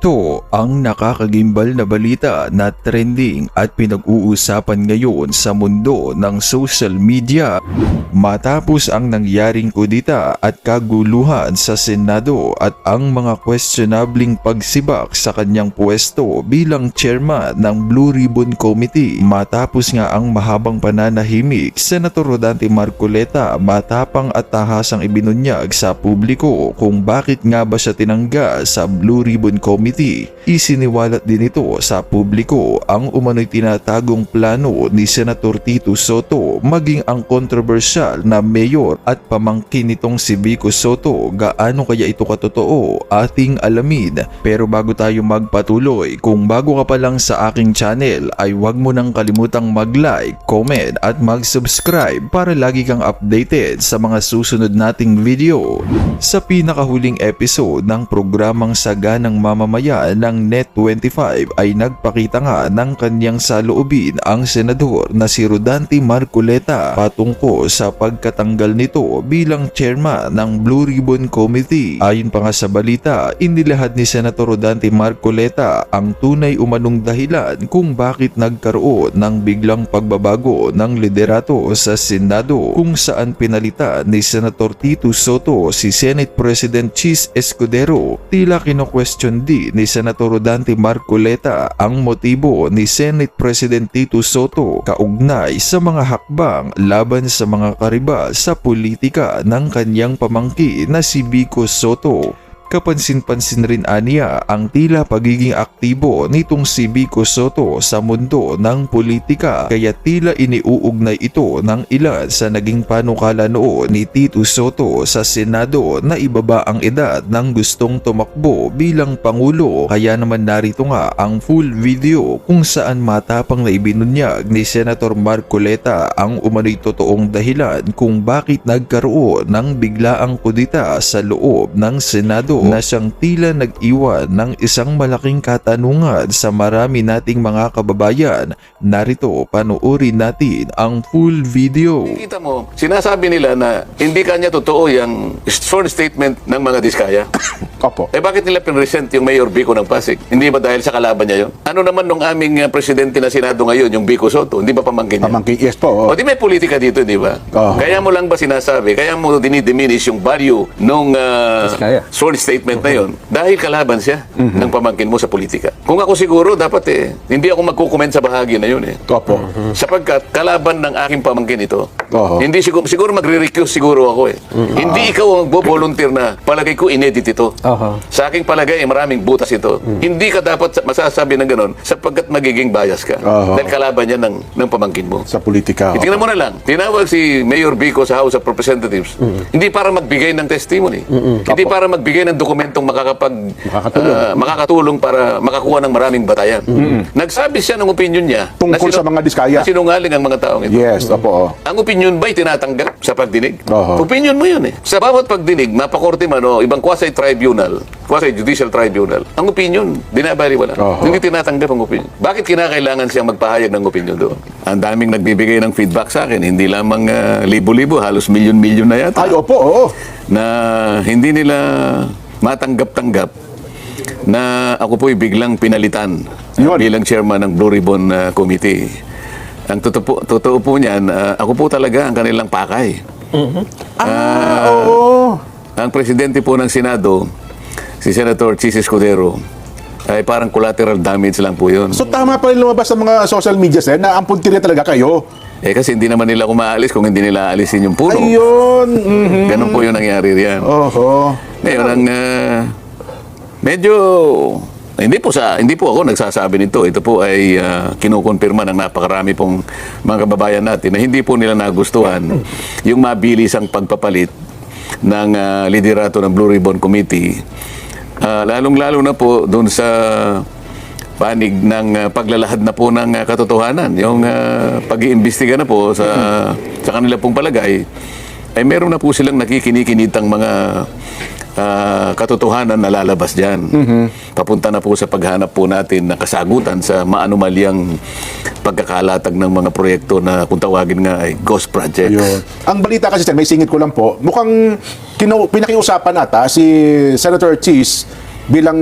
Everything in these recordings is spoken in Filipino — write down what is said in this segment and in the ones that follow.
Ito ang nakakagimbal na balita na trending at pinag-uusapan ngayon sa mundo ng social media matapos ang nangyaring kudita at kaguluhan sa Senado at ang mga questionabling pagsibak sa kanyang pwesto bilang chairman ng Blue Ribbon Committee. Matapos nga ang mahabang pananahimik, Senator Rodante Marcoleta matapang at tahasang ibinunyag sa publiko kung bakit nga ba siya tinanggal sa Blue Ribbon Committee. Isiniwalat din ito sa publiko ang umano'y tinatagong plano ni Senator Tito Soto maging ang kontrobersyal na mayor at pamangkin nitong si Vico Soto. Gaano kaya ito katotoo? Ating alamin. Pero bago tayo magpatuloy, kung bago ka pa lang sa aking channel ay huwag mo nang kalimutang mag-like, comment at mag-subscribe para lagi kang updated sa mga susunod nating video. Sa pinakahuling episode ng programang Saganang Mamamayan ng Net25 ay nagpakita nga ng kanyang saloobin ang senador na si Rodante Marcoleta patungkol sa pagkatanggal nito bilang chairman ng Blue Ribbon Committee. Ayon pa nga sa balita, inilahad ni Senator Rodante Marcoleta ang tunay umanong dahilan kung bakit nagkaroon ng biglang pagbabago ng liderato sa Senado, kung saan pinalitan ni Senator Tito Soto si Senate President Chis Escudero. Tila kino-question din ni Senator Rodante Marcoleta ang motibo ni Senate President Tito Soto kaugnay sa mga hakbang laban sa mga karibal sa politika ng kanyang pamangkin na si Vico Soto. Kapansin-pansin rin aniya ang tila pagiging aktibo nitong si Vico Soto sa mundo ng politika, kaya tila iniuugnay ito ng ilan sa naging panukala noon ni Tito Soto sa Senado na ibaba ang edad ng gustong tumakbo bilang Pangulo. Kaya naman narito nga ang full video kung saan matapang na ibinunyag ni Senator Marcoleta ang umano'y totoong dahilan kung bakit nagkaroon ng biglaang kudita sa loob ng Senado na siyang tila nag-iwan ng isang malaking katanungan sa marami nating mga kababayan. Narito, panoorin natin ang full video. Kita mo, sinasabi nila na hindi kanya totoo yung sworn statement ng mga diskaya. Opo. Eh bakit nila pinresent yung Mayor Vico ng Pasig? Hindi ba dahil sa kalaban niya yun? Ano naman nung aming presidente na Senado ngayon, yung Vico Soto? Hindi ba pamangkin niya? Pamangkin, yes po. O di may politika dito, di ba? Kaya mo lang ba sinasabi, kaya mo dinidiminish yung value nung sworn statement na yun dahil kalaban siya ng pamangkin mo sa politika. Kung ako siguro, dapat hindi ako magkukomment sa bahagi na yun Opo. Sapagkat kalaban ng aking pamangkin ito. Hindi siguro magre-recuse siguro ako Hindi ikaw ang magbo-volunteer na palagay ko inedit ito. Sa aking palagay, maraming butas ito. Hindi ka dapat masasabi ng ganon sapagkat magiging bias ka. Dahil kalaban yan ng pamangkin mo. Sa politika. Tingnan mo na lang. Tinawag si Mayor Vico sa House of Representatives. Hindi para magbigay ng testimony. Hindi para magbigay ng dokumentong makakatulong para makakuha ng maraming batayan. Nagsabi siya ng opinion niya Tungkol sa mga diskaya. na sinungaling ang mga taong ito. Yes, opo. Ang opinion ba'y tinatanggap sa pagdinig? Opinion mo yun Sa bawat pagdinig, mapakorte man o ibang quasi-tribunal, quasi-judicial tribunal, ang opinion, dinabaliwala. Hindi tinatanggap ang opinion. Bakit kinakailangan siyang magpahayag ng opinion doon? Ang daming nagbibigay ng feedback sa akin, hindi lamang libo-libo, halos milyon-milyon na yata. Ay, opo, Na hindi nila matanggap-tanggap na ako po'y biglang pinalitan bilang chairman ng Blue Ribbon Committee. Ang totoo po niyan, ako po talaga ang kanilang pakay. Ang presidente po ng Senado, si Senator Chis Escudero, ay parang collateral damage lang po yun. So tama pa rin lumabas sa mga social media na ang puntirya talaga kayo. Kasi hindi naman nila kumaalis kung hindi nila alisin yung puno. Ayun. Ganun po yung nangyari riyan. Ngayon, ang medyo hindi po ako nagsasabi nito. Ito po ay kinukumpirma ng napakarami pong mga kababayan natin na hindi po nila nagustuhan yung mabilisang pagpapalit ng liderato ng Blue Ribbon Committee. Lalong-lalo na po doon sa panig ng paglalahad na po ng katotohanan. Yung pag-iimbestiga na po sa kanila pong palagay, ay meron na po silang nakikinikinitang mga katotohanan na lalabas dyan. Papunta na po sa paghanap po natin ng kasagutan sa maanumalyang pagkakalatag ng mga proyekto na kung tawagin nga ay ghost projects. Yun. Ang balita kasi, may singit ko lang po, mukhang pinakiusapan ata si Senator Chis bilang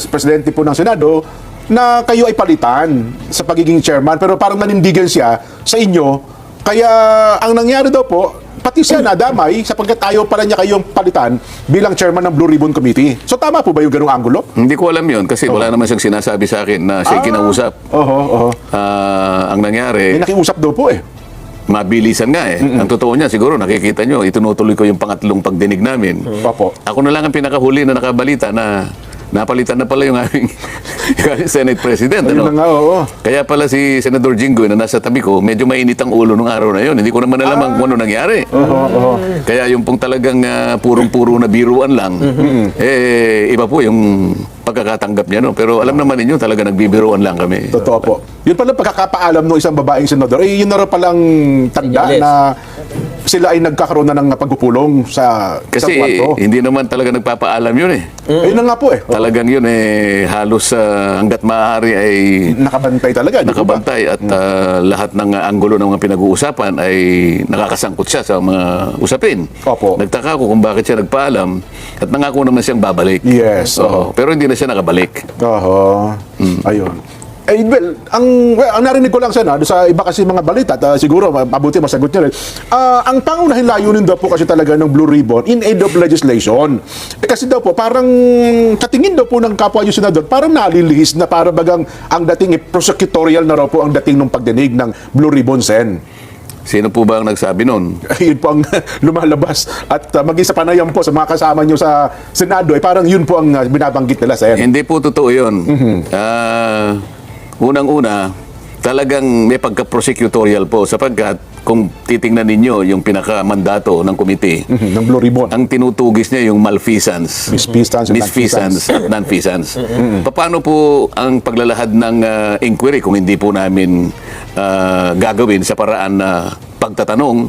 presidente po ng Senado na kayo ay palitan sa pagiging chairman, pero parang nanindigan siya sa inyo, kaya ang nangyari daw po, pati siya nadamay sapagkat ayaw pala niya kayong palitan bilang chairman ng Blue Ribbon Committee. So tama po ba yung ganung anggulo? Hindi ko alam yun kasi wala naman siyang sinasabi sa akin na siya kinausap. Oho. Ang nangyari, Nakiusap daw po eh. mabilisan nga eh. Ang totoo niya, siguro nakikita nyo, itinutuloy ko yung pangatlong pagdinig namin. Opo. Ako na lang ang pinakahuli na nakabalita na napalitan na pala yung aming, yung aming Senate President. Ayun na nga, oo. Kaya pala si Senador Jinggoy na nasa tabi ko, medyo mainit ang ulo nung araw na yun. Hindi ko naman alam kung ano nangyari. Kaya yung pong talagang purong-puro na biruan lang, iba po yung pagkakatanggap niya. No? Pero alam naman ninyo, talaga nagbibiruan lang kami. Totoo po. Yun pala pagkakapaalam ng isang babaeng senador, yun na rin palang tanda Senyales. na sila ay nagkakaroon na ng pagpupulong sa Kasi kwarto. hindi naman talaga nagpapaalam yun eh. Ayun na nga po eh. Talagang yun halos hanggat maaari ay Nakabantay talaga. di po ba? nakabantay at lahat ng anggulo ng mga pinag-uusapan ay nakakasangkot siya sa mga usapin. Opo. Nagtaka ako kung bakit siya nagpaalam at nangako naman siyang babalik. Yes. Oo. Pero hindi na siya nakabalik. Oho. Ayun. Eh, well, ang narinig ko lang sana, sa iba kasi mga balita, at siguro mabuti masagot niya rin. Ang pangunahing layunin daw po kasi talaga ng Blue Ribbon in aid of legislation. Eh, kasi daw po, parang katingin daw po ng kapwa yung senador, parang nalilihis na para bagang ang dating prosecutorial na raw po ang dating ng pagdinig ng Blue Ribbon Sen. Sino po ba ang nagsabi nun? Yun po ang lumalabas. At maging sa panayam po sa mga kasama nyo sa Senado, eh, parang yun po ang binabanggit nila, Sen. Hindi po totoo yun. Unang-una, talagang may pagka-prosecutorial po sapagkat kung titingnan ninyo yung pinaka-mandato ng komite, Ng Blue Ribbon. ang tinutugis niya yung malfeasance. Misfeasance and Misfeasance at non-feasance. Paano po ang paglalahad ng inquiry kung hindi po namin gagawin sa paraan na pagtatanong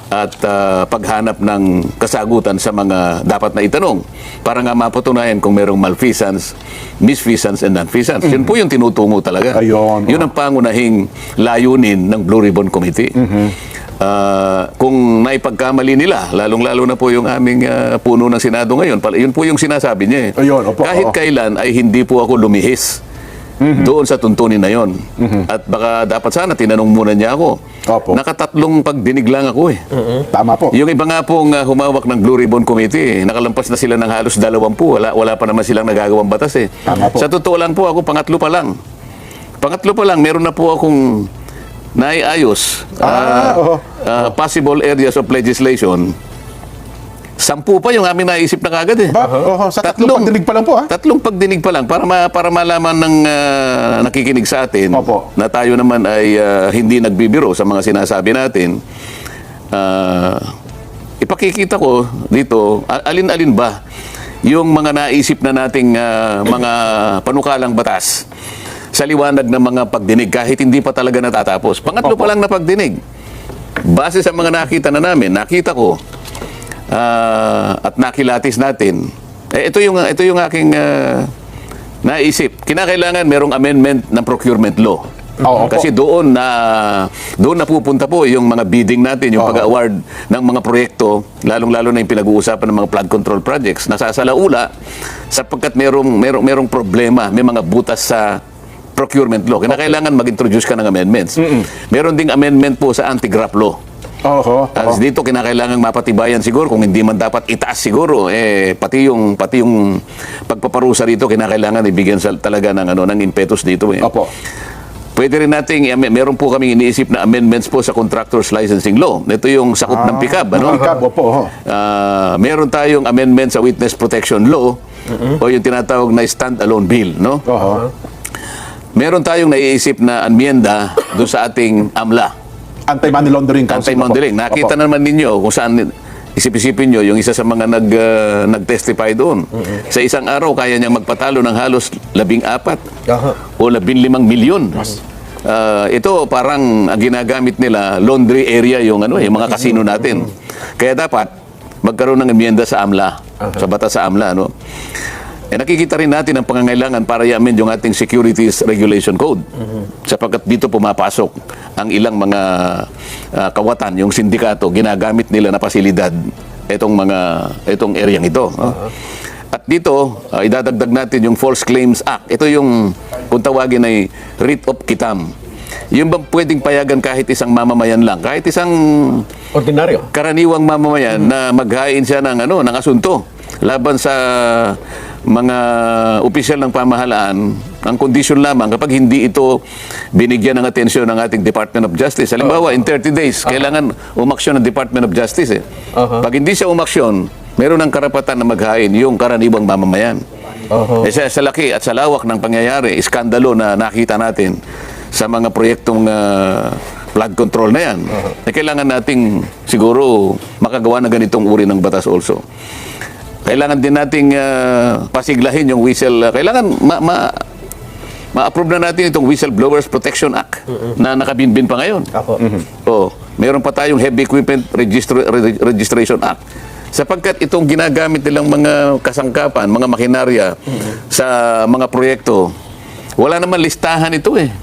at paghanap ng kasagutan sa mga dapat na itanong para nga mapatunayan kung merong malfeasance, misfeasance, and non-feasance. Yun po yung tinutungo talaga. Ayun, Yun ang pangunahing layunin ng Blue Ribbon Committee. Kung naipagkamali nila, lalong-lalo na po yung aming puno ng Senado ngayon, yun po yung sinasabi niya eh. Ayun, opo, Kahit oo. kailan ay hindi po ako lumihis doon sa tuntunin na yon. At baka dapat sana tinanong muna niya ako. Opo. Nakatatlong pagdinig lang ako eh. Tama po. Yung iba nga pong humawak ng Blue Ribbon Committee, nakalampas na sila ng halos 20. Wala pa naman silang nagagawang batas eh. Tama po. Sa totoo lang po, ako pangatlo pa lang. Pangatlo pa lang, meron na po akong naiayos. Oo. Possible areas of legislation. 10 pa yung aming naisip na kagad eh. Sa tatlong pagdinig pa lang po, ha? Tatlong pagdinig pa lang para malaman ng nakikinig sa atin Opo. na tayo naman ay hindi nagbibiro sa mga sinasabi natin. Ipakikita ko dito, alin-alin ba yung mga naisip na nating mga panukalang batas sa liwanag ng mga pagdinig kahit hindi pa talaga natatapos. Pangatlo pa lang na pagdinig. Base sa mga nakita na namin, nakita ko at nakilatis natin. Ito yung aking naisip. Kinakailangan merong amendment ng procurement law. Oo, Kasi doon na pupunta po yung mga bidding natin, yung pag-award ng mga proyekto, lalong-lalo na yung pinag-uusapan ng mga flood control projects. Nasasalaula sapagkat merong problema, may mga butas sa procurement law. Kinakailangan mag-introduce ka ng amendments. Meron ding amendment po sa anti-graft law. As dito kinakailangang mapatibayan siguro kung hindi man dapat itaas siguro pati yung pagpaparusa dito kinakailangan ibigyan talaga ng impetus dito eh. Opo. Pwede rin nating meron po kaming iniisip na amendments po sa contractors licensing law. Ito yung sakop ng PICAB, ano? PICAB, opo. Meron tayong amendment sa witness protection law o yung tinatawag na stand-alone bill, no? Meron tayong naiisip na amyenda doon sa ating AMLA. Anti-Money Laundering Council. Anti-money. Nakita naman ninyo kung saan isip-isipin nyo yung isa sa mga nag-testify doon. Sa isang araw, kaya niyang magpatalo ng halos 14 o 15 milyon. Ito parang ang ginagamit nila, laundry area yung mga kasino natin. Kaya dapat magkaroon ng amyenda sa AMLA, sa batas sa AMLA. Nakikita rin natin ang pangangailangan para i-amend yung ating Securities Regulation Code. Sapagkat dito pumapasok ang ilang mga kawatan, yung sindikato, ginagamit nila na pasilidad itong areang ito. At dito, idadagdag natin yung False Claims Act. Ito yung, kung tawagin ay writ of quitam. Yung bang pwedeng payagan kahit isang mamamayan lang, kahit isang Ordinaryo. karaniwang mamamayan na maghain siya ng ng asunto laban sa mga opisyal ng pamahalaan. Ang kondisyon lamang kapag hindi ito binigyan ng atensyon ng ating Department of Justice. Halimbawa, in 30 days, kailangan umaksyon ng Department of Justice. Pag hindi siya umaksyon, meron ng karapatan na maghain yung karaniwang mamamayan. Sa laki at sa lawak ng pangyayari, iskandalo na nakita natin sa mga proyektong flood control na yan, na kailangan nating siguro makagawa ng ganitong uri ng batas also. Kailangan din nating pasiglahin yung kailangan ma-approve na natin itong Whistleblowers Protection Act na nakabinbin pa ngayon. Meron pa tayong Heavy Equipment Registration Act. Sapagkat itong ginagamit nilang mga kasangkapan, mga makinarya sa mga proyekto, wala naman listahan ito eh.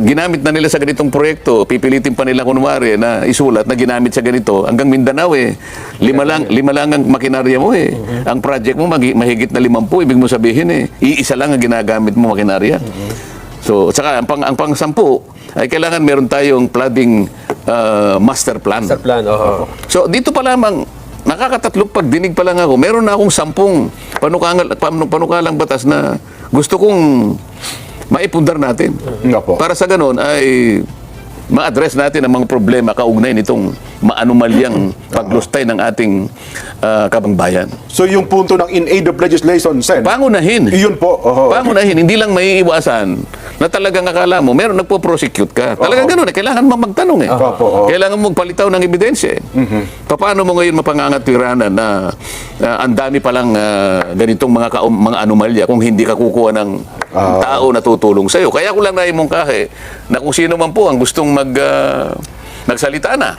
Ginamit na nila sa ganitong proyekto, pipilitin pa nila kunwari na isulat na ginamit sa ganito. Hanggang Mindanao eh, lima lang ang makinarya mo eh. Ang project mo mahigit na 50, ibig mo sabihin eh, iisa lang ang ginagamit mo makinarya. So, saka ang pang-10 ay kailangan meron tayong flooding master plan. Master plan, So, dito pa lamang, nakakatatlong pagdinig pa lang ako, meron na akong 10 panukalang batas na gusto kong maipundar natin. Para sa ganun ay ma-address natin ang mga problema kaugnay nitong maanumalyang paglustay ng ating kabangbayan. So yung punto ng in aid of legislation, Sen, Pangunahin. iyon po. Pangunahin, hindi lang maiiwasan na talagang akala mo, meron nagpo-prosecute ka. Talagang ganun eh, kailangan mo magtanong eh. Kailangan mo magpalitaw ng ebidensya eh. Paano mo ngayon mapangangatwiranan na ang dami palang ganitong mga anomalya kung hindi ka kukuha ng tao na tutulong sa'yo. Kaya ko lang naimungkahe na kung sino man po ang gustong nagsalita na,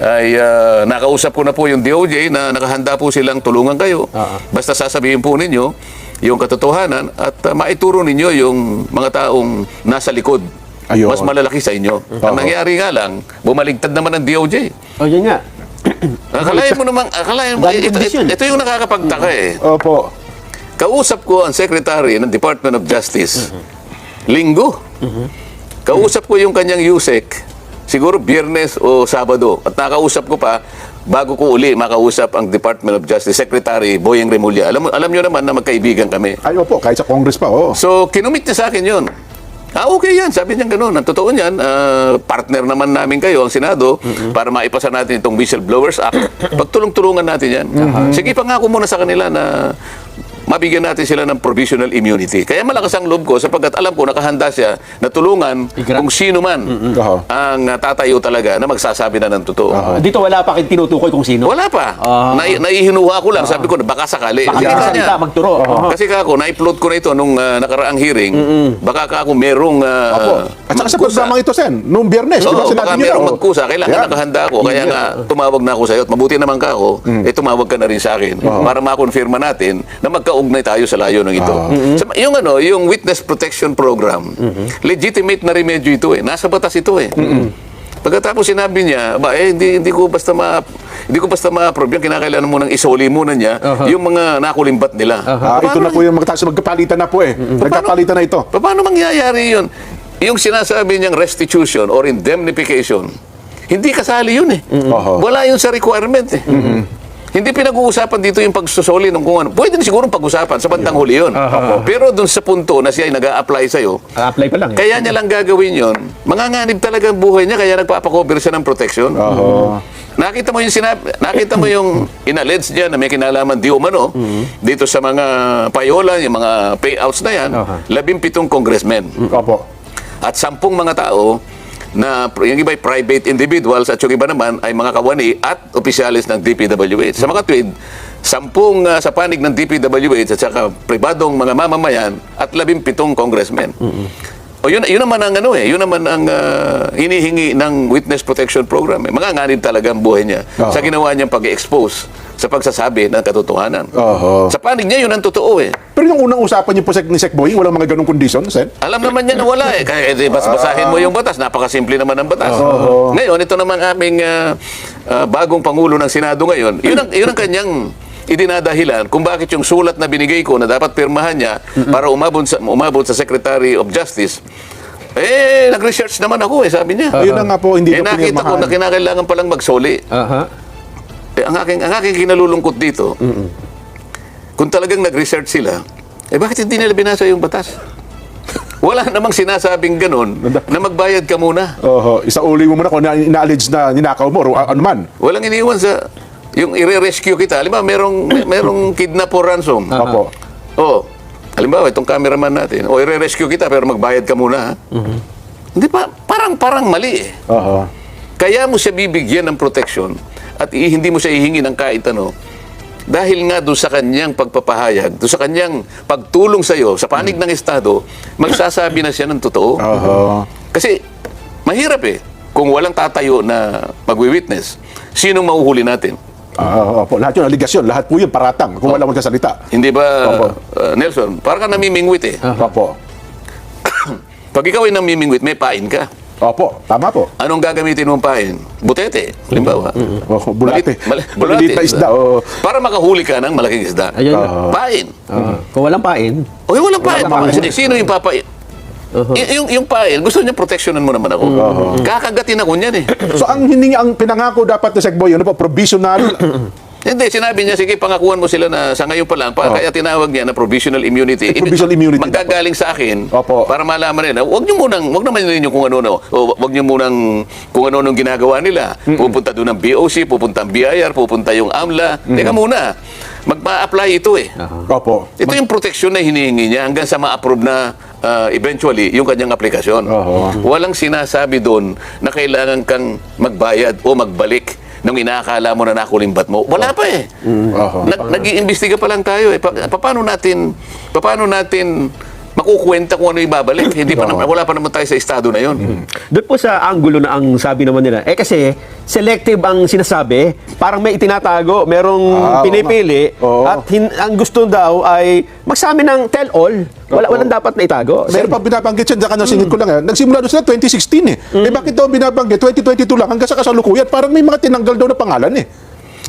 ay nakausap ko na po yung DOJ na nakahanda po silang tulungan kayo. Basta sasabihin po ninyo yung katotohanan at maituro ninyo yung mga taong nasa likod. Ayun. Mas malalaki sa inyo. Ang nangyari nga lang, bumaligtad naman ng DOJ. Yun nga. Akalain mo, ito yung nakakapagtaka eh. Opo. Kausap ko ang Secretary ng Department of Justice, Linggo. Kausap ko yung kanyang USEC, siguro Biyernes o Sabado. At nakausap ko pa, bago ko uli makausap ang Department of Justice, Secretary Boyeng Remulla. Alam nyo naman na magkaibigan kami. Ay, opo, kahit sa Congress pa, So, kinumit niya sa akin yun. Okay yan, sabi niya gano'n. Ang totoo niyan, partner naman namin kayo, ang Senado, para maipasa natin itong Whistleblowers Act. Pagtulong-tulungan natin yan. Sige, pangako muna sa kanila na mabigyan natin sila ng provisional immunity. Kaya malakas ang loob ko sapagkat alam ko nakahanda siya na tulungan kung sino man ang tatayo talaga na magsasabi na ng totoo. Dito wala pa kayong tinutukoy kung sino. Wala pa. Naihinuha ko lang. Sabi ko na baka sakali. Baka Sige, may kanya. salita, magturo. Kasi kako, na-upload ko na ito nung nakaraang hearing. Baka kako merong At saka sa programang ito, Sen, noong Biyernes, di ba Oo, sinabi baka niyo merong na, magkusa. Kailangan nakahanda ako. Kaya nga, tumawag na ako sa iyo. At mabuti naman ka ako, tumawag ka na rin sa akin para makonfirma natin na magkaugnay tayo sa layo ng ito. Yung Witness Protection Program, legitimate na remedyo ito eh. Nasa batas ito eh. Pagkatapos sinabi niya, hindi ko basta ma-approve yan. Kinakailangan mo nang isoli muna niya yung mga nakulimbat nila. ito na po yung magkapalitan na po eh. Nagkapalitan na ito. Paano mangyayari yun? Yung sinasabi niyang restitution or indemnification, hindi kasali yun eh. Wala yun sa requirement eh. Hindi pinag-uusapan dito yung pagsusoli ng kung ano. Pwede na siguro pag-usapan sa bandang huli yun. Pero dun sa punto na siya ay nag-a-apply sa'yo, Apply pa lang eh. kaya niya lang gagawin yun, manganganib talaga ang buhay niya, kaya nagpapakover siya ng protection. Nakita mo yung inallege niya na may kinalaman di umano dito sa mga payola, yung mga payouts na yan, 17 congressmen. At 10 mga tao na yung iba ay private individuals at yung iba naman ay mga kawani at opisyalis ng DPWH. Sa mga tweed, 10 sa panig ng DPWH at saka pribadong mga mamamayan at 17 congressmen. O yun naman ang yun naman ang hinihingi ng Witness Protection Program. Mga nganib talaga ang buhay niya sa ginawa niyang pag-expose sa pagsasabi ng katotohanan. Sa panig niya, yun ang totoo eh. Pero yung unang usapan niyo po ni Sec Boying, walang mga ganong condition, Sen? Alam naman niya na wala eh. Kaya basahin mo yung batas. Napakasimple naman ang batas. Ngayon, ito naman aming bagong Pangulo ng Senado ngayon. Yun ang kanyang idinadahilan kung bakit yung sulat na binigay ko na dapat pirmahan niya para umabot sa Secretary of Justice. Nag-research naman ako sabi niya. Ayun na nga po, hindi na nakita ko na kinakailangan palang magsoli. Aha. Ang aking kinalulungkot dito, kung talagang nag-research sila, bakit hindi nila binasa yung batas? Wala namang sinasabing ganun na magbayad ka muna. Isauli mo muna kung ina-allege na ninakaw mo o ano man. Walang iniwan sa yung i-rescue kita. Halimbawa, merong kidnap or ransom. Opo. Halimbawa, itong cameraman natin, i-rescue kita pero magbayad ka muna. Hindi pa, parang mali eh. Kaya mo siya bibigyan ng protection at hindi mo siya hihingi ng kahit ano. Dahil nga doon sa kanyang pagpapahayag, doon sa kanyang pagtulong sa iyo, sa panig ng Estado, magsasabi na siya ng totoo. Kasi mahirap eh. Kung walang tatayo na magwi-witness, sinong mahuhuli natin? Opo, lahat yun, aligasyon, lahat po yun paratang kung walang magsasalita. Hindi ba, Nelson? Parang ka namimingwit eh. Opo. Pag ikaw ay namimingwit, may pain ka. Opo, tama po. Anong gagamitin mong pain? Butete, halimbawa. Bulate. Bulate. Na isda. Para makahuli ka ng malaking isda. Ayun. Pain. Kung walang pain, Walang pain. Sino yung papain? Yung pain, gusto niya proteksyonan mo naman ako. Kakagatin ako niyan eh. So ang pinangako dapat na Sekboy, ano po, provisional. Hindi, sinabi niya, sige, pangakuan mo sila na sa ngayon pa lang, kaya tinawag niya na provisional immunity. Provisional immunity. Magagaling sa akin, Opo. para malaman nila, wag naman ninyo kung ano, wag niyo munang kung ano nung ginagawa nila. Pupunta doon ang BOC, pupunta ang BIR, pupunta yung AMLA. Teka muna, magpa-apply ito eh. Opo. Ito yung proteksyon na hinihingi niya hanggang sa ma-approve na eventually yung kanyang aplikasyon. Walang sinasabi doon na kailangan kang magbayad o magbalik nung inaakala mo na nakulimbat mo. Wala pa eh. Nag-iimbestiga pa lang tayo eh. Paano natin makukwenta kung ano ibabalik? Hindi pa naman, wala pa naman tayo sa estado na yon. doon po sa angulo na ang sabi naman nila, kasi selective ang sinasabi, parang may itinatago, merong pinipili, at ang gusto daw ay magsabi ng tell-all. Walang dapat na itago. Meron pa binabanggit siya, dyan singit ko lang nagsimula doon sila 2016 eh. Bakit daw binabanggit? 2022 lang hanggang sa kasalukuyan, parang may mga tinanggal daw na pangalan eh.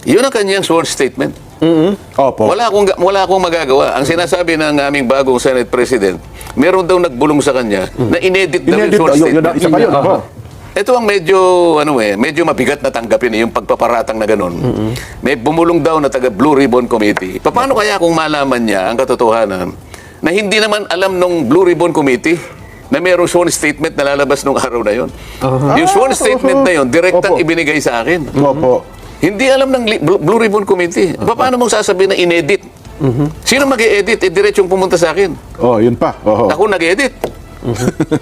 Yun ang kanyang sworn statement. Opo. Wala akong magagawa. Ang sinasabi ng aming bagong Senate President, meron daw nagbulong sa kanya na inedit daw yung sworn statement. Isa pa yun. Ito ang medyo mabigat na tanggapin yung pagpaparatang na ganun. May bumulong daw na taga Blue Ribbon Committee. Paano kaya kung malaman niya ang katotohanan na hindi naman alam nung Blue Ribbon Committee na mayroong sworn statement na lalabas nung araw na yun? Yung sworn statement na yun, direktang ibinigay sa akin. Opo. Hindi alam ng Blue Ribbon Committee. Paano mong sasabihin na inedit? Sino mag-e-edit? Diretsong pumunta sa akin. Yun pa. Ako nag-edit.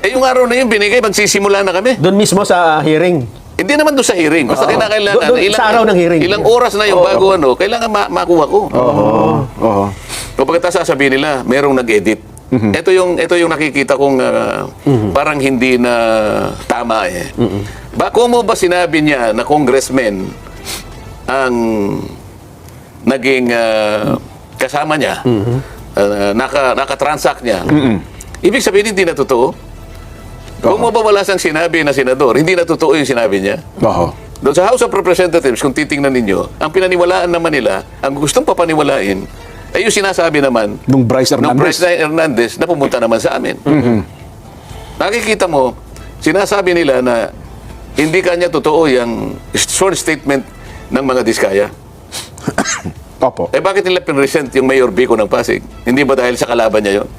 Yung araw na yun binigay, magsisimula na kami. Doon mismo sa hearing. Hindi naman doon sa hearing. Basta kinakailangan. Doon sa araw ng hearing. Ilang oras na yung bago kailangan makuha ko. O pagkatapos sasabihin nila, merong nag-edit. Ito yung nakikita kong parang hindi na tama eh. Bako mo ba sinabi niya na congressman ang naging kasama niya, naka-transact niya, ibig sabihin hindi na totoo? Kung mabawala siyang sinabi na senador, hindi na totoo yung sinabi niya? Doon sa House of Representatives, kung titingnan ninyo, ang pinaniwalaan naman nila, ang gustong papaniwalain, ay yung sinasabi naman Nung Bryce Hernandez na pumunta naman sa amin. Nakikita mo, sinasabi nila na hindi kanya totoo yung sworn statement ng mga Diskaya. Opo. Bakit nila pinresent yung Mayor Vico ng Pasig? Hindi ba dahil sa kalaban niya yon?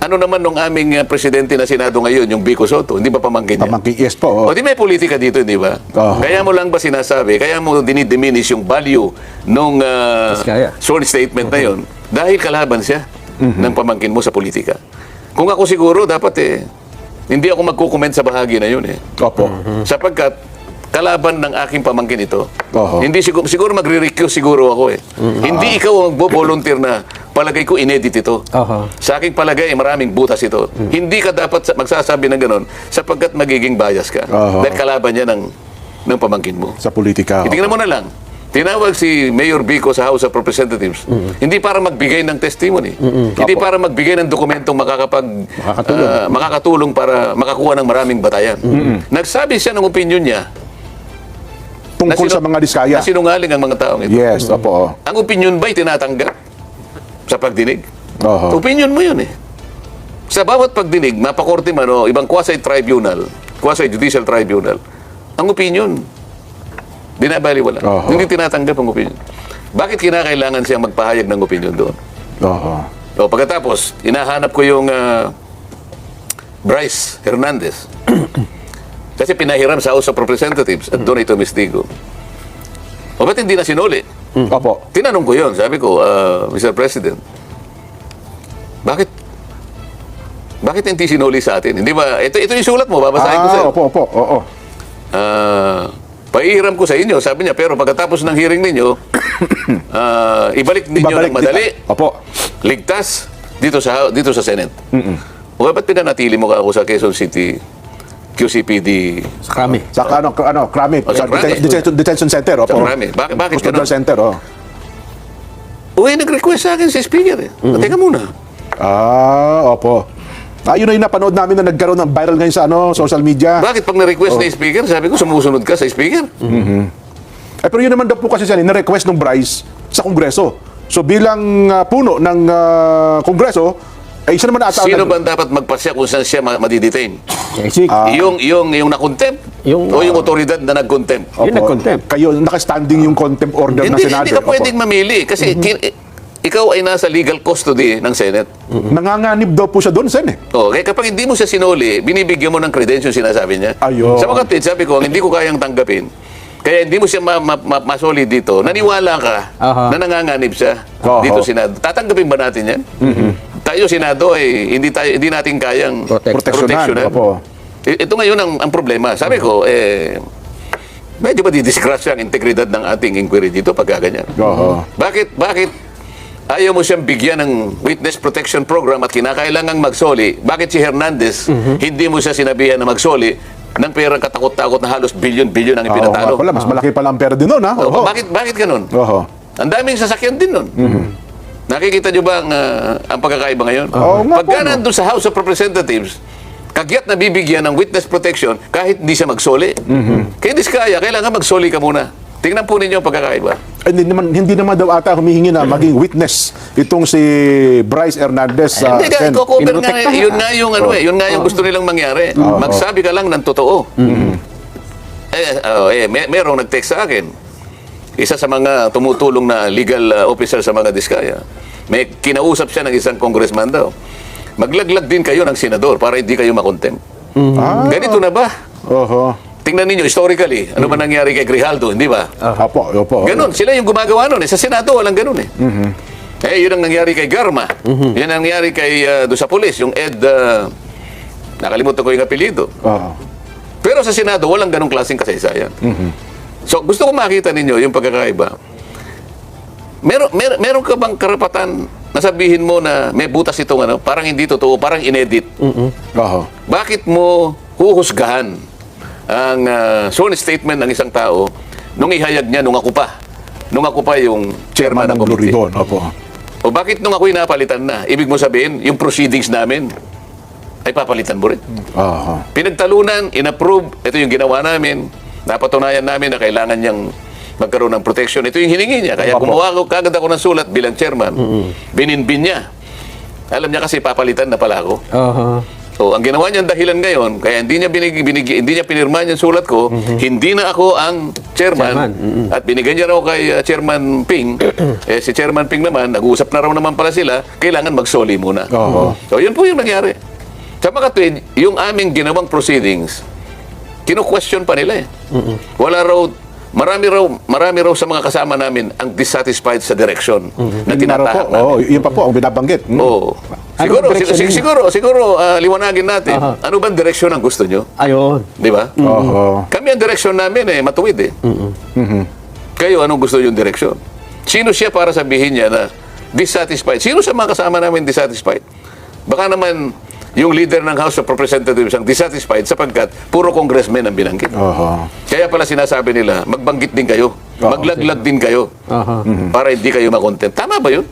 Ano naman nung aming presidente na Senado ngayon, yung Vico Soto, hindi ba pamangkin niya? Pamangkin, yes po. O di may politika dito, di ba? Kaya mo lang ba sinasabi, kaya mo dinidiminish yung value nung sworn statement na yon dahil kalaban siya ng pamangkin mo sa politika. Kung ako siguro, dapat hindi ako magkukomment sa bahagi na yun Opo. Sapagkat kalaban ng aking pamangkin ito. Hindi siguro magre-recuse siguro ako Hindi ikaw ang mag-volunteer na palagay ko inedit ito. Sa aking palagay, maraming butas ito. Hindi ka dapat magsasabi ng ganon sapagkat magiging bias ka. Dahil kalaban niya ng pamangkin mo. Sa politika. Itingnan mo na lang. Tinawag si Mayor Vico sa House of Representatives. Hindi para magbigay ng testimony. Hindi para magbigay ng dokumentong makakatulong para makakuha ng maraming batayan. Nagsabi siya ng opinion niya tungkol sa mga diskaya. Na sinungaling ang mga taong ito. Yes, opo. Ang opinion ba'y tinatanggap sa pagdinig? Oho. Opinion mo yun eh. Sa bawat pagdinig, mapakorte man o ibang quasi-tribunal, quasi-judicial tribunal, ang opinion, binabaliwala. Oho. Hindi tinatanggap ang opinion. Bakit kinakailangan siyang magpahayag ng opinion doon? Oho. O pagkatapos, inahanap ko yung Bryce Hernandez. Kasi pinahiram sa House of Representatives at doon ito mistigo. O ba't hindi na sinuli? Opo. Tinanong ko yun. Sabi ko, Mr. President, bakit hindi sinuli sa atin? Hindi ba? Ito yung sulat mo. Babasahin ko sa'yo. Opo. Oo. Pahihiram ko sa inyo. Sabi niya, pero pagkatapos ng hearing ninyo, ibalik ninyo ng madali. Opo. Ligtas dito sa Senate. O ba't pinanatili mo ka ako sa Quezon City QCPD? Sa krami. Sa Krami. Sa Sa Krami. detention center. Opo. Sa Krami. Bakit Custodial ganun? center. Oh. Uy, nag-request sa akin si Speaker. Teka muna. Opo. Yun na yung napanood namin na nagkaroon ng viral ngayon sa social media. Bakit pag na-request ni Speaker, sabi ko, sumusunod ka sa Speaker? Pero yun naman daw po kasi siya, na-request ng Bryce sa Kongreso. So bilang puno ng Kongreso, siya naman ata. Sino ba dapat magpasya kung saan siya madidetain? Yung na-contempt? Yung, O yung otoridad na nag-contempt? Yung nag-contempt. Kayo, nakastanding yung contempt order ng Senado. Hindi ka pwedeng mamili kasi ikaw ay nasa legal custody ng Senate. Nanganganib daw po siya doon, Sen. Kaya kapag hindi mo siya sinuli, binibigyan mo ng credential sinasabi niya. Ayun. Sa mga tweet, sabi ko, hindi ko kayang tanggapin. Kaya hindi mo siya masoli dito. Naniwala ka na nanganganib siya dito Senado. Tatanggapin ba natin yan? Tayo Senado ay hindi natin kayang proteksyonan. Opo. Ito ngayon ang problema. Sabi ko, medyo ba didiscrash ang integridad ng ating inquiry dito pagka ganyan? Oho. Bakit ayaw mo siyang bigyan ng witness protection program at kinakailangang magsoli? Bakit si Hernandez, hindi mo siya sinabihan na magsoli ng perang katakot-takot na halos bilyon-bilyon ang ipinatalo? Mas malaki pala ang pera din nun, ha? Oho. Bakit ganun? Oho. Ang daming sasakyan din nun. Nakikita nyo ba ang pagkakaiba ngayon? Oo nga Pagka po, no? nandun sa House of Representatives, kagyat na bibigyan ng witness protection kahit hindi siya magsoli. Kaya diskaya, kailangan magsoli ka muna. Tingnan po ninyo ang pagkakaiba. Hindi naman daw ata humihingi na maging witness itong si Bryce Hernandez sa Hindi ka, Sen. i-cover nga, yun nga yung yun nga yung gusto nilang mangyari. Magsabi ka lang ng totoo. Merong nag-text sa akin. Isa sa mga tumutulong na legal officer sa mga diskaya. May kinausap siya ng isang congressman daw. Maglaglag din kayo ng senador para hindi kayo makontempt. Ganito na ba? Oho. Tingnan ninyo, historically, ano ba nangyari kay Grijaldo, hindi ba? Opo. Ganon, sila yung gumagawa nun. Sa Senado, walang ganon eh. Yun ang nangyari kay Garma. Yun ang nangyari kay doon sa pulis, yung Ed, nakalimutan ko yung apelido. Oho. Pero sa Senado, walang ganong klaseng kasaysayan. So, gusto ko makita ninyo yung pagkakaiba. Meron ka bang karapatan na sabihin mo na may butas itong parang hindi totoo, parang inedit? Oho. Bakit mo huhusgahan ang sworn statement ng isang tao nung ihayag niya nung ako pa yung chairman ng Blue committee? Ribbon. Opo. O bakit nung ako'y napalitan na? Ibig mo sabihin, yung proceedings namin ay papalitan mo rin. Oho. Pinagtalunan, inapprove, ito yung ginawa namin, napatunayan namin na kailangan niyang magkaroon ng protection. Ito yung hiningi niya. Kaya gumawa ko kagad ako ng sulat bilang chairman. Bininbin niya. Alam niya kasi papalitan na pala ako. So, ang ginawa niyang dahilan ngayon, kaya hindi niya pinirma yung sulat ko, hindi na ako ang chairman. At binigyan niya raw kay Chairman Ping. Si Chairman Ping naman, nag-uusap na raw naman pala sila, kailangan magsoli muna. So, yun po yung nangyari. Sa mga tweet, yung aming ginawang proceedings, kinu-question pa nila eh. Wala raw, marami raw sa mga kasama namin ang dissatisfied sa direction na tinatahak namin. Yun pa po ang binabanggit. Oo. Siguro, liwanagin natin. Ano bang direksyon ang gusto nyo? Ayun. Di ba? Kami ang direksyon namin matuwid eh. Kayo, anong gusto yung direksyon? Sino siya para sabihin niya na dissatisfied? Sino sa mga kasama namin dissatisfied? Baka naman yung leader ng House of Representatives ang dissatisfied sapagkat puro congressmen ang binanggit. Kaya pala sinasabi nila, magbanggit din kayo. Maglaglag din kayo. Para hindi kayo makontent. Tama ba yun?